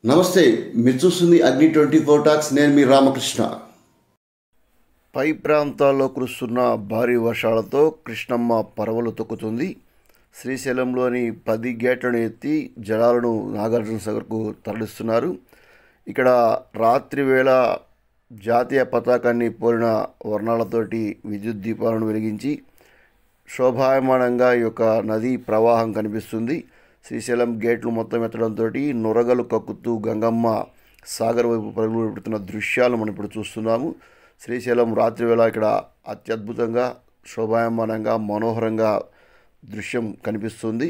నమస్తే, మీరు చూస్తుంది అగ్ని 24 టాక్స్. నేను మీ రామకృష్ణ. పై ప్రాంతాల్లో కురుస్తున్న భారీ వర్షాలతో కృష్ణమ్మ పరవలు తొక్కుతుంది. శ్రీశైలంలోని 10 గేట్లను ఎత్తి జలాలను నాగార్జున సాగర్కు తరలిస్తున్నారు. ఇక్కడ రాత్రి వేళ జాతీయ పతాకాన్ని పోలిన వర్ణాలతోటి విద్యుత్ దీపాలను వెలిగించి శోభాయమానంగా ఈ యొక్క నదీ ప్రవాహం కనిపిస్తుంది. శ్రీశైలం గేట్లు మొత్తం ఎత్తడంతో నొరగలు కక్కుతూ గంగమ్మ సాగర్ వైపు పరుగులు పెడుతున్న దృశ్యాలు మనం ఇప్పుడు చూస్తున్నాము. శ్రీశైలం రాత్రి వేళ ఇక్కడ అత్యద్భుతంగా శోభాయమానంగా మనోహరంగా దృశ్యం కనిపిస్తుంది.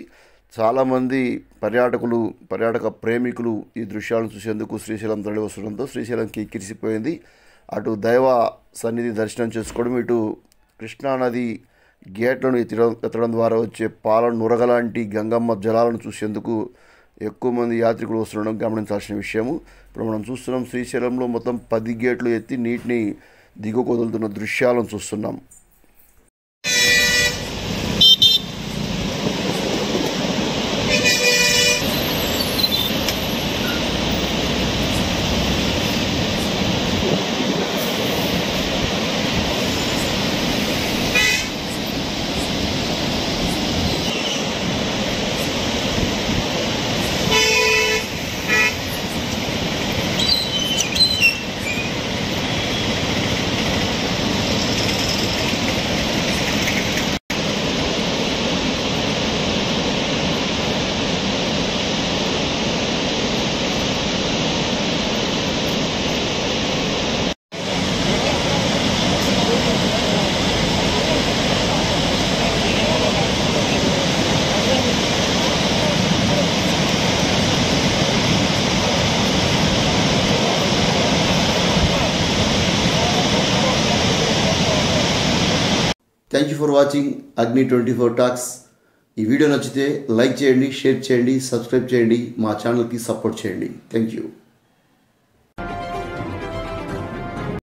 చాలామంది పర్యాటక ప్రేమికులు ఈ దృశ్యాలను చూసేందుకు శ్రీశైలం తరలి వస్తుండడంతో శ్రీశైలంకి కిరిసిపోయింది. అటు దైవ సన్నిధి దర్శనం చేసుకోవడం, ఇటు కృష్ణానది గేట్లను ఎత్తడం ద్వారా వచ్చే పాల నురగలాంటి గంగమ్మ జలాలను చూసేందుకు ఎక్కువ మంది యాత్రికులు వస్తుండడం గమనించాల్సిన విషయము. ఇప్పుడు మనం చూస్తున్నాం, శ్రీశైలంలో మొత్తం 10 గేట్లు ఎత్తి నీటిని దిగువకు వదులుతున్న దృశ్యాలను చూస్తున్నాం. థ్యాంక్ యూ ఫర్ వాచింగ్ అగ్ని 24 టాక్స్. ఈ వీడియో నచ్చితే లైక్ చేయండి, షేర్ చేయండి, సబ్స్క్రైబ్ చేయండి, మా ఛానల్కి సపోర్ట్ చేయండి. Thank you.